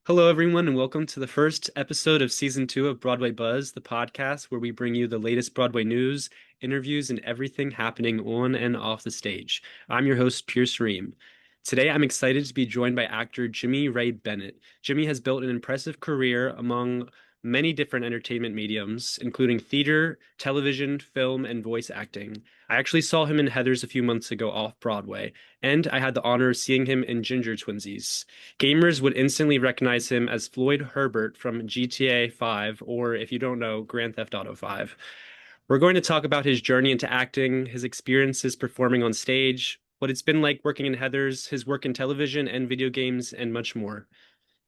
Hello, everyone, and welcome to the first episode of season two of Broadway Buzz, the podcast where we bring you the latest Broadway news, interviews, and everything happening on and off the stage. I'm your host, Pierce Ream. Today, I'm excited to be joined by actor Jimmy Ray Bennett. Jimmy has built an impressive career among many different entertainment mediums, including theater, television, film, and voice acting. I actually saw him in Heathers a few months ago off Broadway, and I had the honor of seeing him in Ginger Twinsies. Gamers would instantly recognize him as Floyd Herbert from GTA 5, or if you don't know, Grand Theft Auto 5. We're going to talk about his journey into acting, his experiences performing on stage, what it's been like working in Heathers, his work in television and video games, and much more.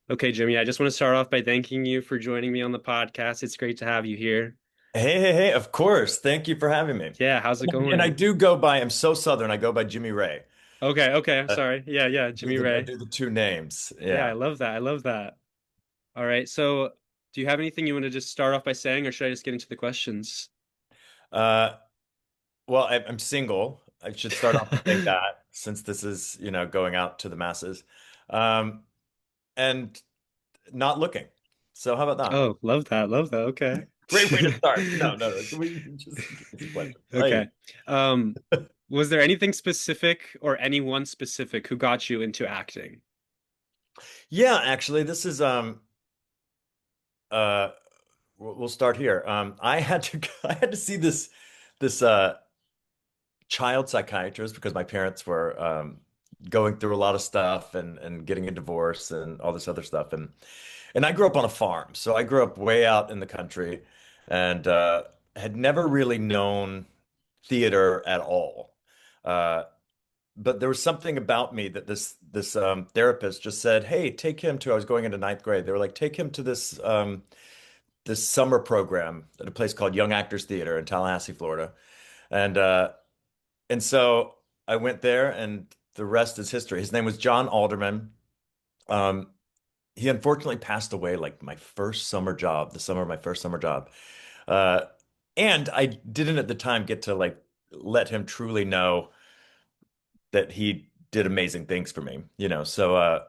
Okay, Jimmy, I just want to start off by thanking you for joining me on the podcast. It's great to have you here. Hey, of course. Thank you for having me. Yeah, how's it And I going? do go by, I'm so Southern, I go by Jimmy Ray. Okay, I'm Uh, sorry. Yeah, Jimmy I Ray. do the two names. Yeah, I Yeah. love that. I love that. All right, so do you have anything you want to just start off by saying, or should I just get into the questions? Uh, well, I'm single. I should start off with saying that since this is, going out to the masses. Um, and not looking. So how about that? Oh, love that. Love that. Okay. Great way to start. No. Can we just get this question? Okay. Um, was there anything specific or anyone specific who got you into acting? Yeah, actually, this is uh we'll start here. I had to I had to see this child psychiatrist because my parents were going through a lot of stuff and getting a divorce and all this other stuff. And I grew up on a farm, so I grew up way out in the country and had never really known theater at all. Uh, but there was something about me that this therapist just said, "Hey, take him to." I was going into ninth grade. They were like, "Take him to this summer program at a place called Young Actors Theater in Tallahassee, Florida." And so I went there, and the rest is history. His name was John Alderman. Um, he unfortunately passed away like my first summer job, the summer of my first summer job. Uh, and I didn't at the time get to like let him truly know that he did amazing things for me, So,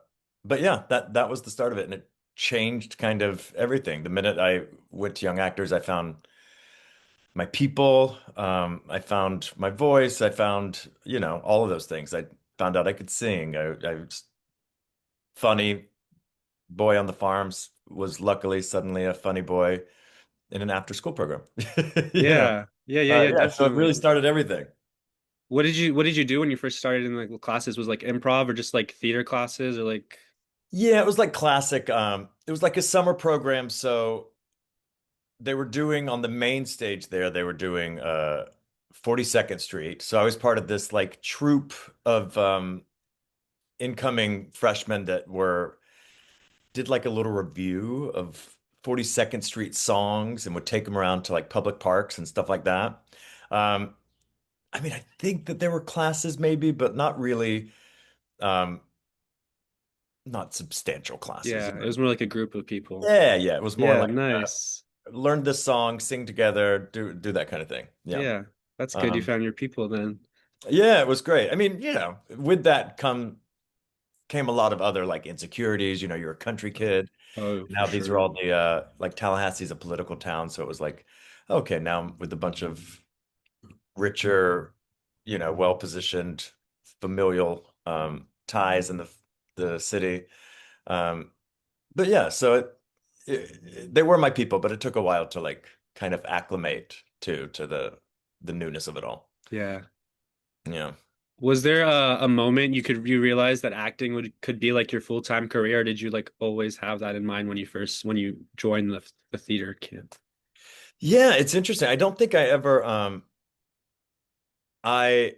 but yeah, that was the start of it, and it changed kind of everything. The minute I went to Young Actors, I found my people. I found my voice. I found, all of those things. I found out I could sing. I was funny boy on the farms, was luckily suddenly a funny boy in an after school program. You know, Yeah, yeah. So it really definitely. started everything. What did you do when you first started in like classes? Was like improv or just like theater classes or like Yeah, it was like classic. It was like a summer program. So they were doing on the main stage there, they were doing 42nd Street. So I was part of this like troupe of incoming freshmen that were did like a little review of 42nd Street songs and would take them around to like public parks and stuff like that. Um, I mean, I think that there were classes maybe, but not really, um, not substantial classes. yeah, it was more like a group of people. Yeah. It was more Yeah, like nice. learn this song, sing together, do that kind of thing. Yeah. Yeah, that's good. You Um, found your people then. yeah, it was great. I mean, with that came a lot of other like insecurities. You're a country kid. Oh, for Now these are sure. all the like Tallahassee's a political town, so it was like, okay, now I'm with a bunch of richer, well-positioned familial ties in the city. Um, but yeah, so they were my people, but it took a while to like kind of acclimate to the newness of it all. Yeah. Yeah. Was there a moment you realize that acting could be like your full-time career, or did you like always have that in mind when you joined the theater camp? Yeah, it's interesting. I don't think I ever I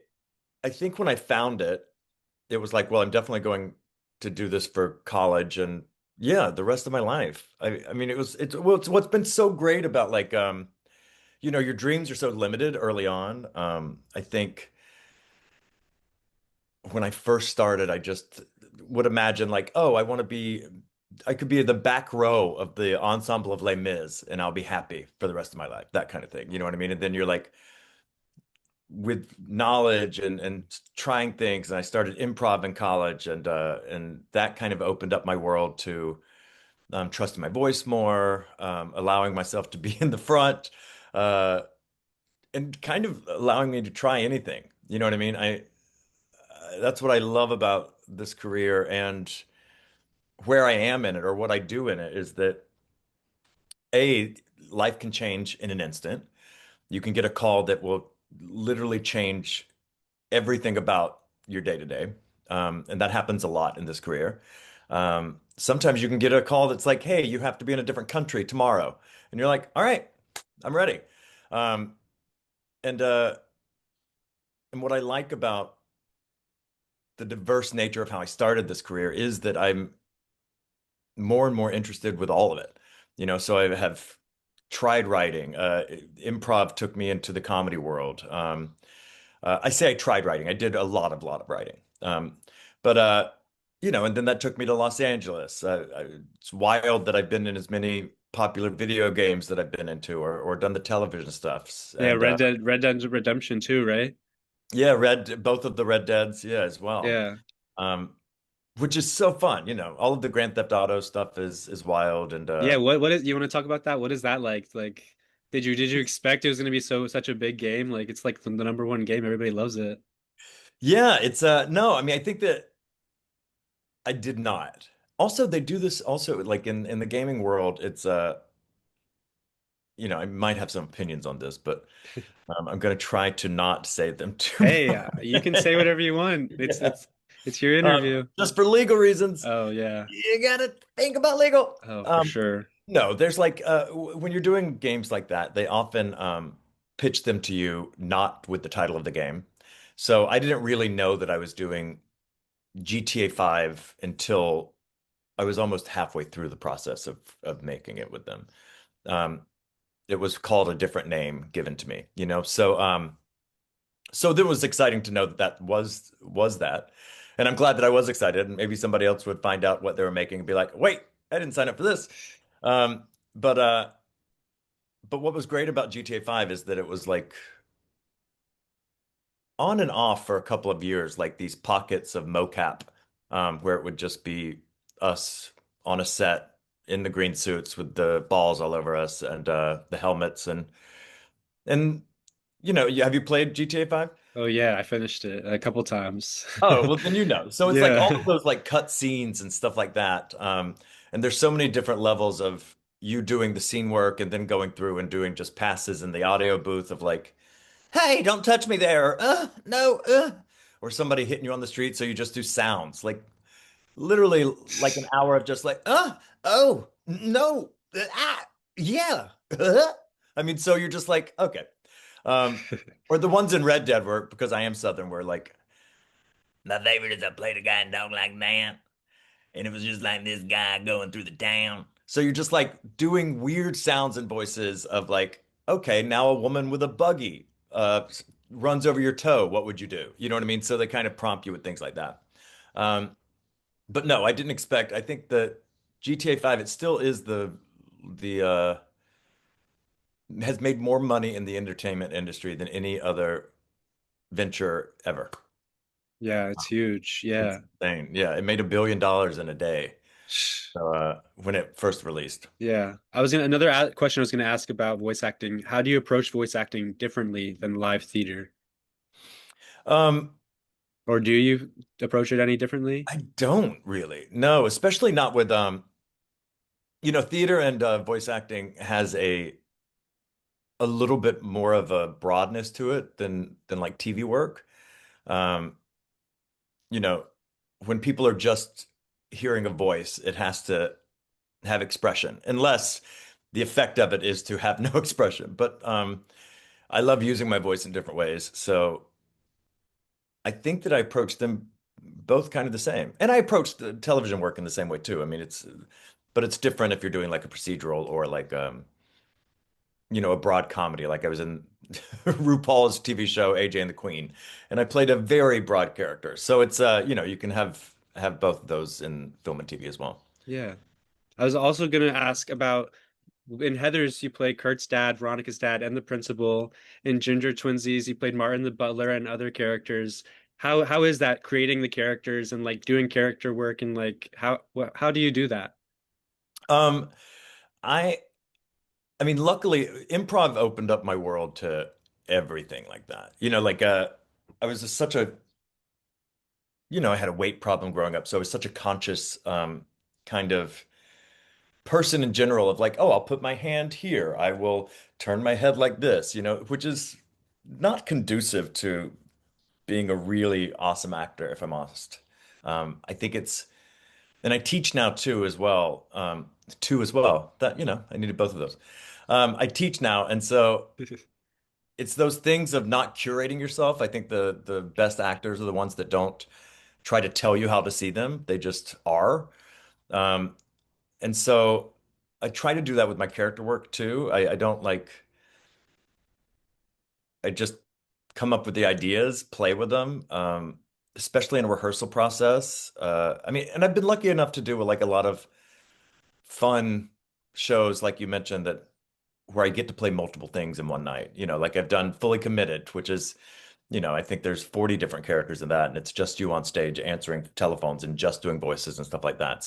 I think when I found it, it was like, well, I'm definitely going to do this for college and yeah, the rest of my life. I mean, it's what's been so great about like your dreams are so limited early on. I think when I first started, I just would imagine like, oh, I could be in the back row of the ensemble of Les Mis and I'll be happy for the rest of my life, that kind of thing. You know what I mean? And then you're like with knowledge and trying things, and I started improv in college, and that kind of opened up my world to trusting my voice more, allowing myself to be in the front, uh, and kind of allowing me to try anything. You know what I mean? That's what I love about this career and where I am in it or what I do in it is that A, life can change in an instant. You can get a call that will literally change everything about your day to day. And that happens a lot in this career. Sometimes you can get a call that's like, hey, you have to be in a different country tomorrow. And you're like, all right, I'm ready. Um, and uh, and what I like about the diverse nature of how I started this career is that I'm more and more interested with all of it. So I have tried writing. Improv took me into the comedy world. I say I tried writing. I did a lot of writing. And then that took me to Los Angeles. It's wild that I've been in as many popular video games that I've been into or done the television stuffs. Yeah, And Red Dead Redemption too, right? yeah, read both of the Red Deads, yeah, as well. Yeah. Um, which is so fun. All of the Grand Theft Auto stuff is wild and Yeah, what is you want to talk about that? What is that like? Like, did you expect it was going to be such a big game? Like, it's like the number one game. Everybody loves it. yeah, it's no, I mean I think that I did not. Also, they do this also like in the gaming world, it's I might have some opinions on this, but I'm going to try to not say them too Hey, you can much. say whatever you want. It's Yeah. it's it's your interview. Just for legal reasons, Oh yeah. you gotta think about legal. Oh, for sure. No, there's like when you're doing games like that, they often pitch them to you not with the title of the game. So I didn't really know that I was doing GTA 5 until I was almost halfway through the process of making it with them. Um, it was called a different name given to me. So it was exciting to know that that was that. And I'm glad that I was excited. And maybe somebody else would find out what they were making and be like, wait, I didn't sign up for this. Um, but uh but what was great about GTA 5 is that it was like on and off for a couple of years, like these pockets of mocap, where it would just be us on a set in the green suits with the balls all over us and the helmets and have you played GTA 5? Oh yeah, I finished it a couple times. Oh, well, then you know. So it's like all Yeah. of those like cut scenes and stuff like that. And there's so many different levels of you doing the scene work and then going through and doing just passes in the audio booth of like, hey, don't touch me there. No, or somebody hitting you on the street. So you just do sounds like literally like an hour of just like, oh, no, yeah. I mean, so you're just like, okay. Or the ones in Red Dead were because I am Southern, were like, my favorite is I played a guy in Dog Like Man, and it was just like this guy going through the town. So you're just like doing weird sounds and voices of like, okay, now a woman with a buggy runs over your toe. What would you do? You know what I mean? So they kind of prompt you with things like that. Um, but no, I didn't expect. I think that GTA 5, it still is the has made more money in the entertainment industry than any other venture ever. Yeah, it's huge. It's Yeah. insane. Yeah, it made $1 billion in a day. So, when it first released. Yeah. Another question I was going to ask about voice acting. How do you approach voice acting differently than live theater? Um, Or do you approach it any differently? I don't really. No, especially not with theater and voice acting has a little bit more of a broadness to it than like TV work. Um, you know, when people are just hearing a voice, it has to have expression, unless the effect of it is to have no expression. But I love using my voice in different ways. So I think that I approach them both kind of the same. And I approach the television work in the same way too. I mean, but it's different if you're doing like a procedural or like a broad comedy. Like I was in RuPaul's TV show AJ and the Queen, and I played a very broad character. So it's you can have both of those in film and TV as well. Yeah. I was also going to ask about in Heathers, you play Kurt's dad, Veronica's dad, and the principal. In Ginger Twinsies, you played Martin the butler and other characters. How is that creating the characters and like doing character work and like how do you do that? Um, I I mean, luckily, improv opened up my world to everything like that. I was just such a, I had a weight problem growing up, so I was such a conscious kind of person in general of like, oh, I'll put my hand here. I will turn my head like this, which is not conducive to being a really awesome actor, if I'm honest. I think it's, and I teach now too as well. Two as well. That, I needed both of those. I teach now, and so it's those things of not curating yourself. I think the best actors are the ones that don't try to tell you how to see them. They just are. Um, and so I try to do that with my character work too. I don't like, I just come up with the ideas, play with them, especially in a rehearsal process. I mean, and I've been lucky enough to do like a lot of fun shows, like you mentioned, that where I get to play multiple things in one night. Like I've done Fully Committed, which is, I think there's 40 different characters in that, and it's just you on stage answering telephones and just doing voices and stuff like that.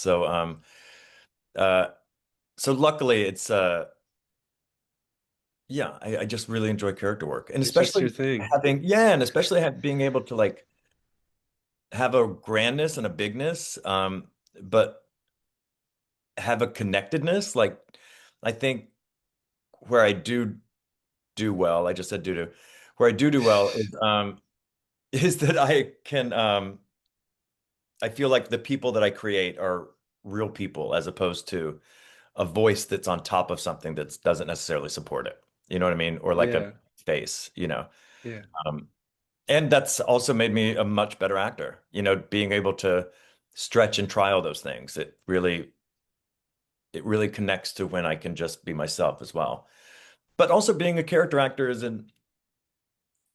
Uh, so luckily it's yeah, I just really enjoy character work, and It's just your especially thing. being able to like have a grandness and a bigness, but have a connectedness. Like I think where I do well, I just said do, where I do well is is that I feel like the people that I create are real people as opposed to a voice that's on top of something that doesn't necessarily support it. You know what I mean? Or like a Yeah, face. yeah, Um, and that's also made me a much better actor, being able to stretch and try all those things. It really connects to when I can just be myself as well. But also being a character actor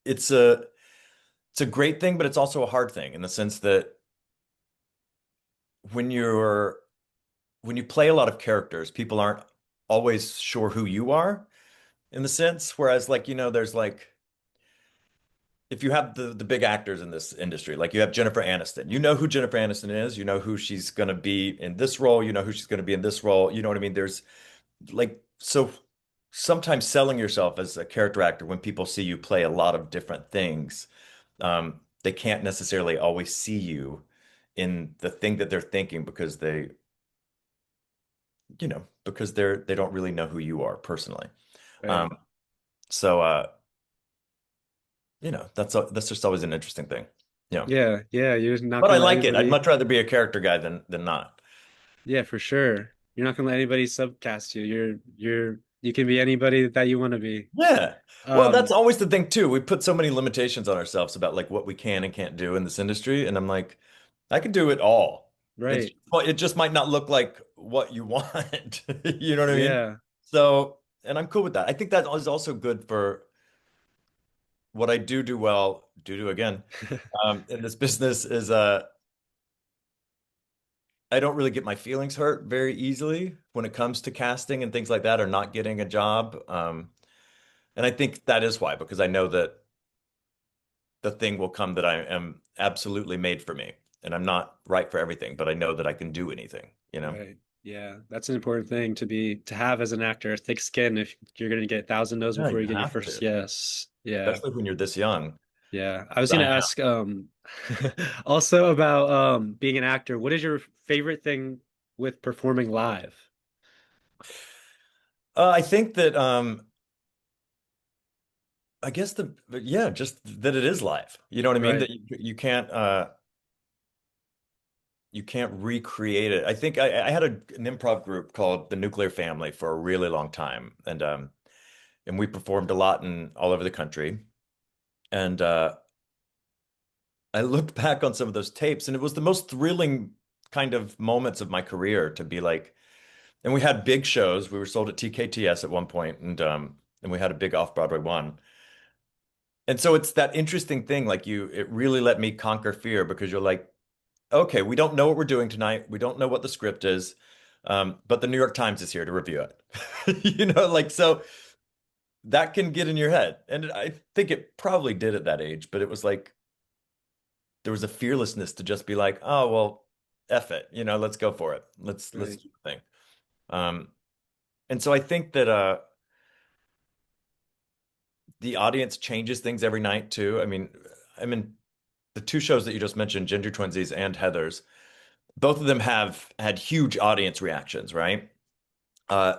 it's a it's a great thing, but it's also a hard thing in the sense that when you're when you play a lot of characters, people aren't always sure who you are in the sense. Whereas, like, there's like if you have the big actors in this industry, like you have Jennifer Aniston, you know who Jennifer Aniston is, you know who she's gonna be in this role, you know who she's gonna be in this role. You know what I mean? There's like so sometimes selling yourself as a character actor when people see you play a lot of different things, they can't necessarily always see you in the thing that they're thinking because they don't really know who you are personally. Um, right. so that's just always an interesting thing. Yeah. Yeah, yeah. You're not But I gonna let like it. I'd anybody. much rather be a character guy than not. Yeah, for sure. You're not gonna let anybody subcast you. You can be anybody that you want to be. Yeah. Well, that's Um, always the thing too. We put so many limitations on ourselves about like what we can and can't do in this industry, and I'm like, I can do it all. right. It just might not look like what you want. You know what I mean? Yeah. So, and I'm cool with that. I think that is also good for what I do well, do again, in this business is I don't really get my feelings hurt very easily when it comes to casting and things like that or not getting a job. And I think that is why, because I know that the thing will come that I am absolutely made for me. And I'm not right for everything, but I know that I can do anything. Right. Yeah, that's an important thing to have as an actor, thick skin if you're gonna get 1,000 no's Yeah, before you you get your have first to, yes. Yeah. especially when you're this young, Yeah. I was as I gonna am. ask also about being an actor. What is your favorite thing with performing live? I think that I guess yeah, just that it is live. You know what I mean? Right. That you can't recreate it. I think I had an improv group called the Nuclear Family for a really long time, and we performed a lot in all over the country. And I looked back on some of those tapes, and it was the most thrilling kind of moments of my career to be like. And we had big shows. We were sold at TKTS at one point, and we had a big off-Broadway one. And so it's that interesting thing, like it really let me conquer fear because you're like, okay, we don't know what we're doing tonight. We don't know what the script is, but the New York Times is here to review it. Like so that can get in your head, and I think it probably did at that age. But it was like there was a fearlessness to just be like, oh well, F it, let's go for it. Let's Right. do the thing. Um, and so I think that the audience changes things every night too. I mean, the two shows that you just mentioned, Ginger Twinsies and Heathers, both of them have had huge audience reactions, right? Uh,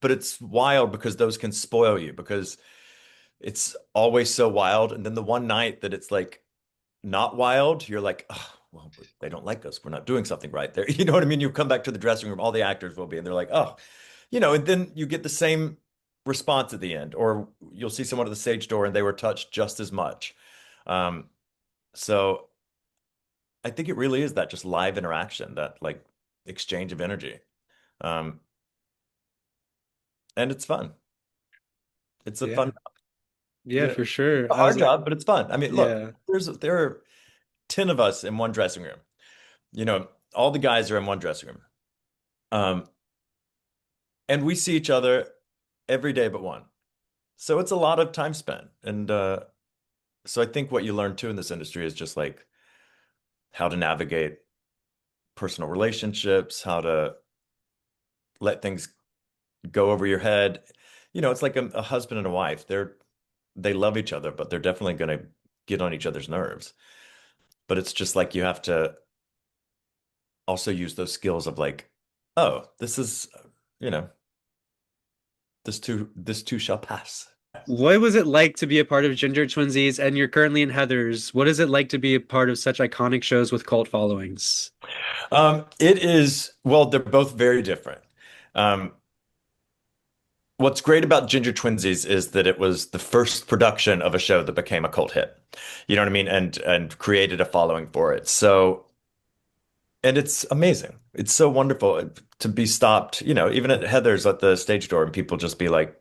but it's wild because those can spoil you because it's always so wild. And then the one night that it's like not wild, you're like, oh, well, they don't like us. We're not doing something right there. You know what I mean? You come back to the dressing room, all the actors will be, and they're like, oh, and then you get the same response at the end, or you'll see someone at the stage door and they were touched just as much. Um, so I think it really is that just live interaction, that like exchange of energy. Um, and it's fun. It's a Yeah. fun, Yeah, for sure. a I was hard job, but it's fun. I mean, look, yeah. there are 10 of us in one dressing room. All the guys are in one dressing room. Um, and we see each other every day but one. So it's a lot of time spent. And so I think what you learn too in this industry is just like how to navigate personal relationships, how to let things go over your head. It's like a husband and a wife. They love each other, but they're definitely going to get on each other's nerves. But it's just like you have to also use those skills of like, oh, this is, you know, this too shall pass. What was it like to be a part of Ginger Twinsies and you're currently in Heathers? What is it like to be a part of such iconic shows with cult followings? It is, well, they're both very different. Um, what's great about Ginger Twinsies is that it was the first production of a show that became a cult hit. You know what I mean? And created a following for it. So, and it's amazing. It's so wonderful to be stopped, even at Heather's at the stage door and people just be like,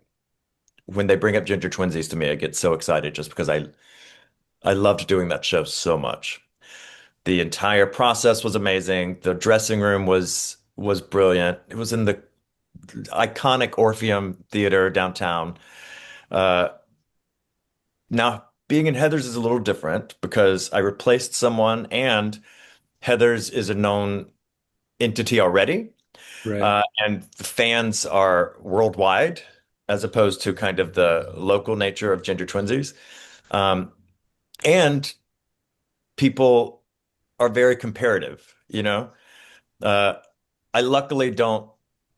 when they bring up Ginger Twinsies to me, I get so excited just because I loved doing that show so much. The entire process was amazing. The dressing room was brilliant. It was in the iconic Orpheum Theater downtown. Uh, Now, being in Heathers is a little different because I replaced someone, and Heathers is a known entity already. Right. And the fans are worldwide as opposed to kind of the local nature of Ginger Twinsies. Um, and people are very comparative. Uh, I luckily don't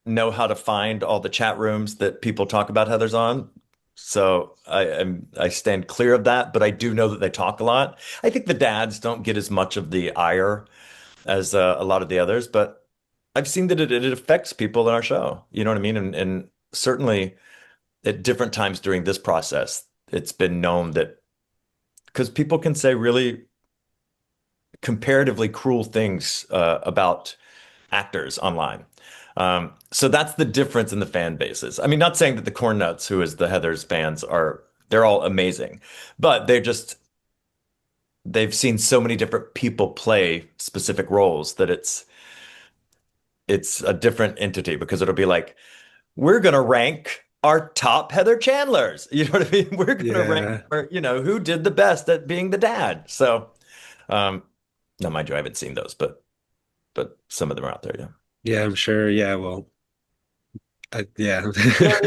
know how to find all the chat rooms that people talk about Heathers on. So I stand clear of that, but I do know that they talk a lot. I think the dads don't get as much of the ire as a lot of the others, but I've seen that it affects people in our show. You know what I mean? And certainly at different times during this process, it's been known that because people can say really comparatively cruel things about actors online. So that's the difference in the fan bases. I mean, not saying that the Corn Nuts, who is the Heathers fans, they're all amazing, but they've seen so many different people play specific roles that it's a different entity because it'll be like, we're gonna rank our top Heather Chandlers. You know what I mean? We're gonna rank Yeah. who did the best at being the dad. So um no, mind you, I haven't seen those, but some of them are out there, yeah. Yeah, I'm sure. Yeah, well, yeah. Yeah,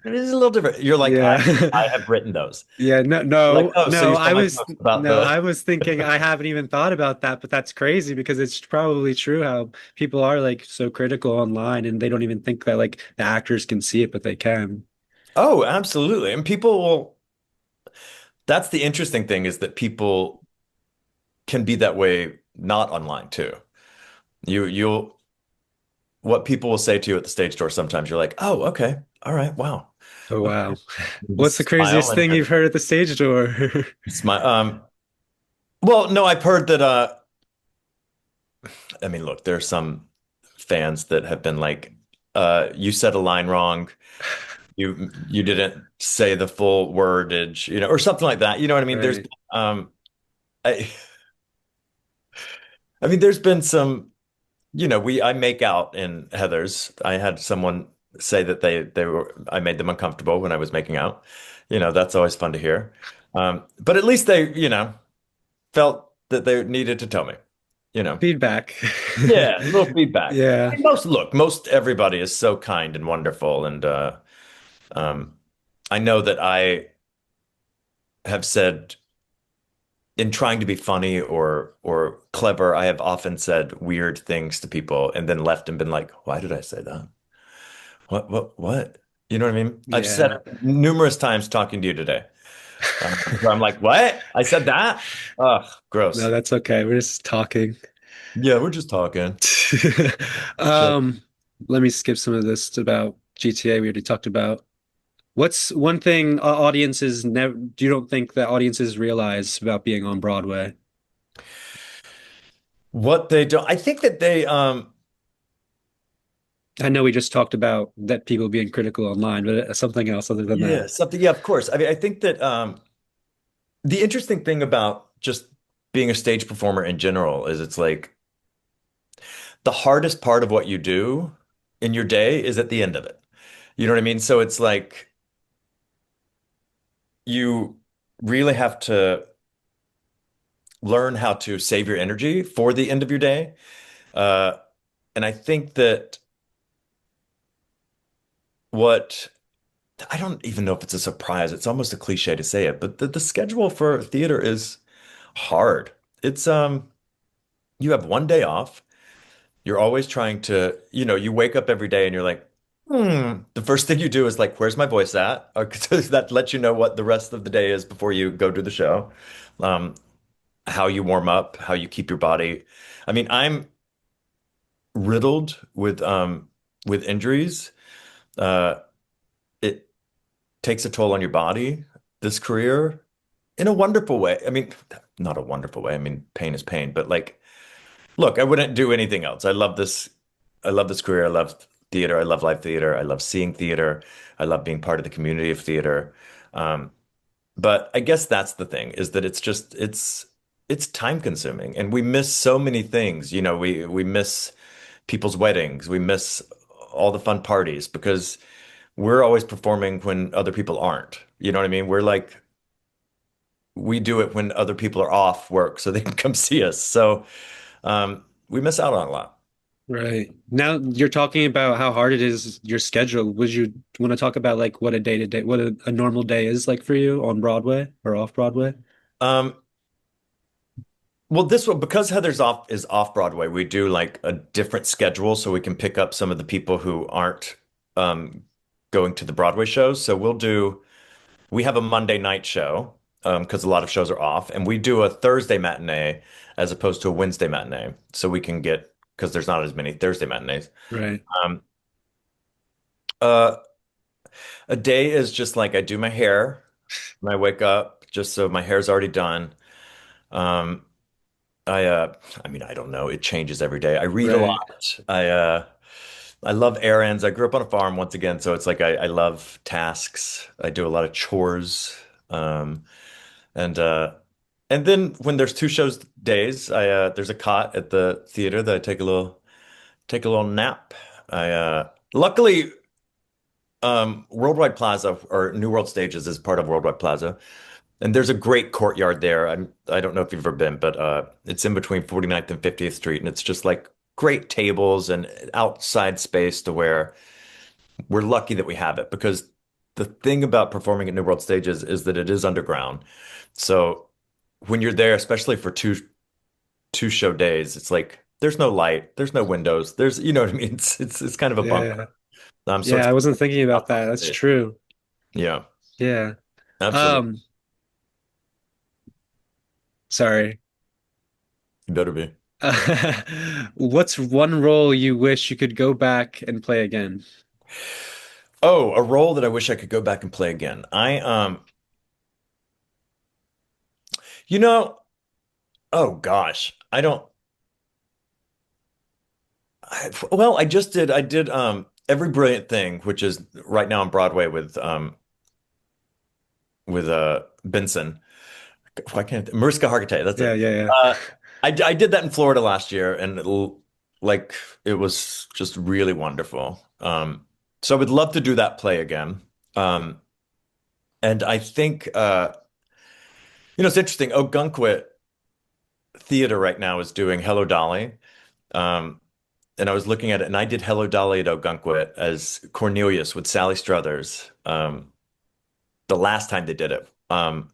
it is a little different. You're like, Yeah. I have written those. Yeah, Like, oh, so you saw I my was post about the. thinking I haven't even thought about that, but that's crazy because it's probably true how people are like so critical online and they don't even think that like the actors can see it, but they can. Oh, absolutely. And people will. That's the interesting thing is that people can be that way not online too. You'll what people will say to you at the stage door sometimes you're like, oh, okay, all right, wow, Oh okay. wow. You What's the just smile craziest and thing you've heard at the stage door? smile. Well, no, I've heard that. I mean, look, there are some fans that have been like, you said a line wrong. You didn't say the full wordage, or something like that. You know what I mean? Right. I, I mean, there's been some, I make out in Heather's. I had someone say that I made them uncomfortable when I was making out. That's always fun to hear. But at least they, felt that they needed to tell me. you know. Feedback. Yeah, a little feedback. Yeah. Most everybody is so kind and wonderful, and um, I know that I have said in trying to be funny or clever, I have often said weird things to people and then left and been like, "Why did I say that? What?" You know what I mean? I've said Yeah. it numerous times talking to you today. Where I'm like, "What? I said that? Ugh, No, gross." that's okay. We're just talking. Yeah, we're just talking. Shit. Um, Let me skip some of this about GTA we already talked about. What's one thing audiences never, do you don't think that audiences realize about being on Broadway? What they don't, I think that they, I know we just talked about that people being critical online, but something else other than that. yeah, something. Yeah, of course. I mean, I think that the interesting thing about just being a stage performer in general is it's like the hardest part of what you do in your day is at the end of it. You know what I mean? So it's like you really have to learn how to save your energy for the end of your day. Uh, and I think that what I don't even know if it's a surprise. It's almost a cliche to say it, but the schedule for theater is hard. It's you have one day off. You're always trying to, you wake up every day and you're like, The first thing you do is like, where's my voice at? Or, 'cause that lets you know what the rest of the day is before you go to the show. Um, how you warm up, how you keep your body. I mean, I'm riddled with injuries. Uh, it takes a toll on your body, this career, in a wonderful way. I mean, not a wonderful way. I mean, pain is pain, but like, look, I wouldn't do anything else. I love this. I love this career. I love theater. I love live theater. I love seeing theater. I love being part of the community of theater. Um, but I guess that's the thing is that it's time consuming and we miss so many things. We miss people's weddings. We miss all the fun parties because we're always performing when other people aren't. You know what I mean? We're like we do it when other people are off work so they can come see us. So we miss out on a lot. Right. Now you're talking about how hard it is, your schedule. Would you want to talk about like what a day to day, what a normal day is like for you on Broadway or off Broadway? Um, well, this one because Heather's off is off Broadway, we do like a different schedule so we can pick up some of the people who aren't um, going to the Broadway shows. So we have a Monday night show because a lot of shows are off, and we do a Thursday matinee as opposed to a Wednesday matinee, so we can get because there's not as many Thursday matinees. Right. Um, uh, a day is just like I do my hair when I wake up, just so my hair's already done. Um, I I mean I don't know. It changes every day. I read a Right. lot. I love errands. I grew up on a farm once again, so it's like I love tasks. I do a lot of chores. And and then when there's two shows days, I there's a cot at the theater that I take a little nap. I luckily Worldwide Plaza or New World Stages is part of Worldwide Plaza. And there's a great courtyard there. I don't know if you've ever been, but it's in between 49th and 50th Street, and it's just like great tables and outside space to where we're lucky that we have it because the thing about performing at New World Stages is that it is underground. So when you're there, especially for two show days, it's like there's no light, there's no windows, there's you know what I mean? It's kind of a bunker. Yeah. So Yeah, it's I wasn't thinking about outside that. That's space. true. Yeah, Yeah. absolutely. Um, Sorry. You better be. What's one role you wish you could go back and play again? Oh, a role that I wish I could go back and play again. You know, oh gosh, I don't. Well, I did Every Brilliant Thing, which is right now on Broadway with Benson. Why can't Mariska Hargitay? That's Yeah, it. yeah, yeah. Uh, I did that in Florida last year, and like it was just really wonderful. So I would love to do that play again. Um, and I think it's interesting. Ogunquit theater right now is doing Hello Dolly. Um, and I was looking at it, and I did Hello Dolly at Ogunquit as Cornelius with Sally Struthers the last time they did it. And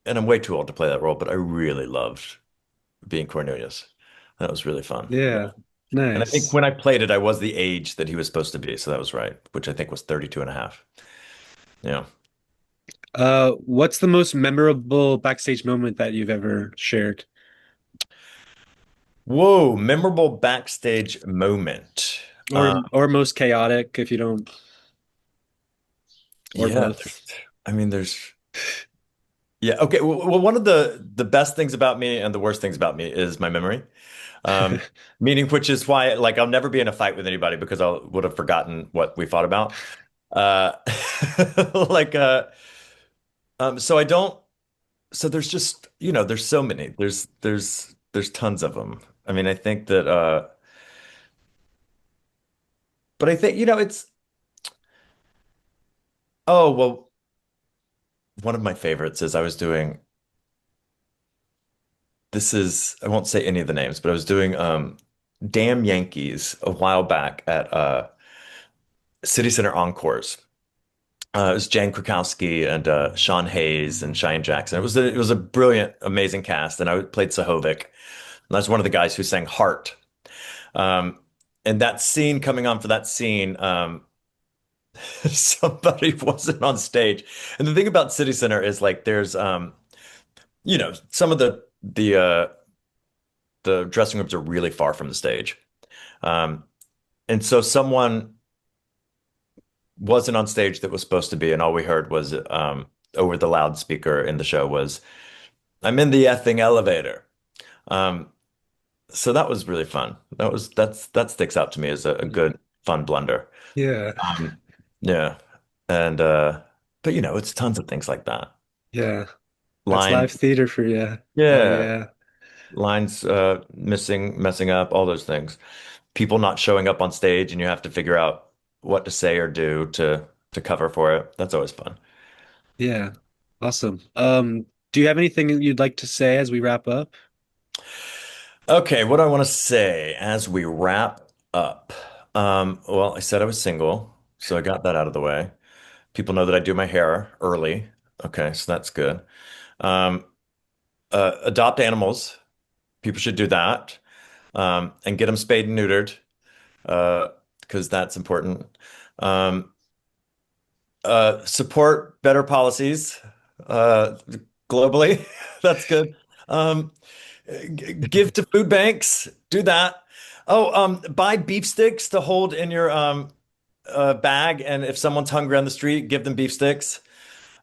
I'm way too old to play that role, but I really loved being Cornelius. That was really fun. Yeah. Yeah. And I think Nice. when I played it, I was the age that he was supposed to be. So that was right, which I think was 32 and a half. Yeah. What's the most memorable backstage moment that you've ever shared? Whoa, memorable backstage moment. Or most chaotic if you don't, or Yeah. both. I mean, yeah. Okay. Well, one of the best things about me and the worst things about me is my memory. Meaning, which is why, like, I'll never be in a fight with anybody because I would have forgotten what we fought about. Uh, like, so I don't. So there's just, there's so many. There's tons of them. I mean, I think that, but I think, oh, well, one of my favorites is I won't say any of the names, but I was doing, Damn Yankees a while back at, City Center Encores. It was Jan Krakowski and Sean Hayes and Cheyenne Jackson. It was a brilliant, amazing cast, and I played Sahovic. And I was one of the guys who sang Heart. Um, and that scene coming on for that scene, somebody wasn't on stage. And the thing about City Center is like there's some of the dressing rooms are really far from the stage. Um, and so someone wasn't on stage that was supposed to be, and all we heard was over the loudspeaker in the show was, "I'm in the effing elevator." Um, so that was really fun. That sticks out to me as a good fun blunder. Yeah. Um, yeah, and but it's tons of things like that. Yeah. That's Line, live theater for you. Hell yeah, yeah. lines messing up, all those things. People not showing up on stage, and you have to figure out what to say or do to cover for it. That's always fun. Yeah. Awesome. Do you have anything you'd like to say as we wrap up? Okay, what do I want to say as we wrap up? Well, I said I was single, so I got that out of the way. People know that I do my hair early. Okay, so that's good. Um, adopt animals. People should do that. And get them spayed and neutered, because that's important. Um, support better policies, uh, globally. That's good. Um, give to food banks. Do that. Oh, buy beef sticks to hold in your bag, and if someone's hungry on the street, give them beef sticks.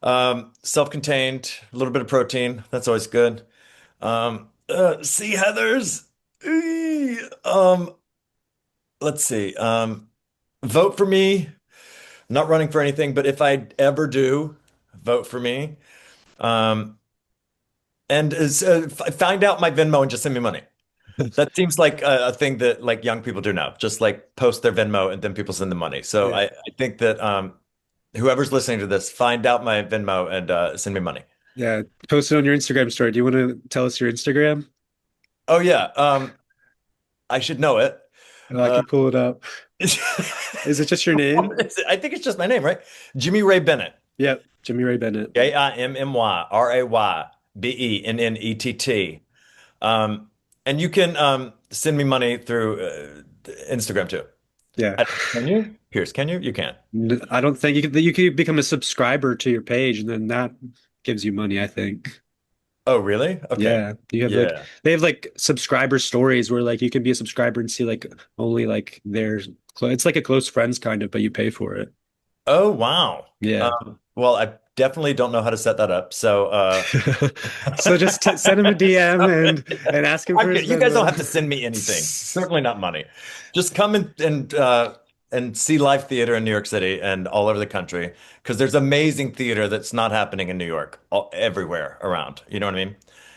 Self-contained, a little bit of protein. That's always good. Sea heathers. Eee. Let's see. Vote for me. I'm not running for anything, but if I ever do, vote for me. Um, and find out my Venmo and just send me money. That seems like a thing that like young people do now. Just like post their Venmo and then people send them money. So Yeah. I think that whoever's listening to this, find out my Venmo and send me money. Yeah. Post it on your Instagram story. Do you want to tell us your Instagram? Oh yeah, I should know it. Oh, I Uh, can pull it up. Is it just your name? I think it's just my name, right? Jimmy Ray Bennett. Yep. Jimmy Ray Bennett. JIMMYRAYBENNETT. Um, and you can send me money through Instagram too. Yeah. Can you? Pierce, can you? You can. I don't think you could become a subscriber to your page and then that gives you money, I think. Oh, really? Okay. Yeah. You have like Yeah. they have like subscriber stories where like you can be a subscriber and see like only like their it's like a close friends kind of, but you pay for it. Oh, wow. Yeah. Well, I definitely don't know how to set that up. So, So just t send him a DM and ask him for I'm his good. You guys don't Venmo. have to send me anything. Certainly not money. Just come and see live theater in New York City and all over the country because there's amazing theater that's not happening in New York, everywhere around. You know what I mean?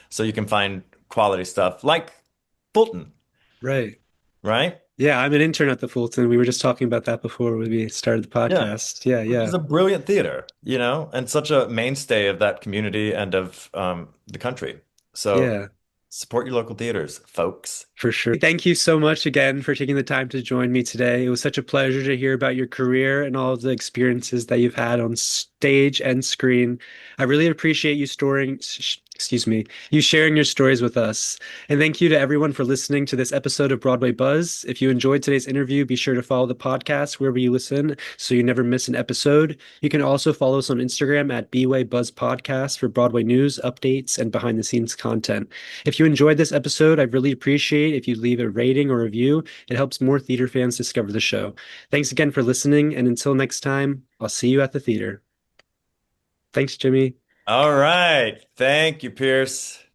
So you can find quality stuff like Fulton, Right. right? Yeah, I'm an intern at the Fulton. We were just talking about that before we started the Yeah, podcast. Yeah, which yeah, is a brilliant theater, and such a mainstay of that community and of the country. So yeah. Support your local theaters, folks. For sure. Thank you so much again for taking the time to join me today. It was such a pleasure to hear about your career and all of the experiences that you've had on stage and screen. I really appreciate you you sharing your stories with us. And thank you to everyone for listening to this episode of Broadway Buzz. If you enjoyed today's interview, be sure to follow the podcast wherever you listen so you never miss an episode. You can also follow us on Instagram at BWay Buzz Podcast for Broadway news, updates, and behind the scenes content. If you enjoyed this episode, I'd really appreciate if you leave a rating or review. It helps more theater fans discover the show. Thanks again for listening, and until next time, I'll see you at the theater. Thanks, Jimmy. All right. Thank you, Pierce.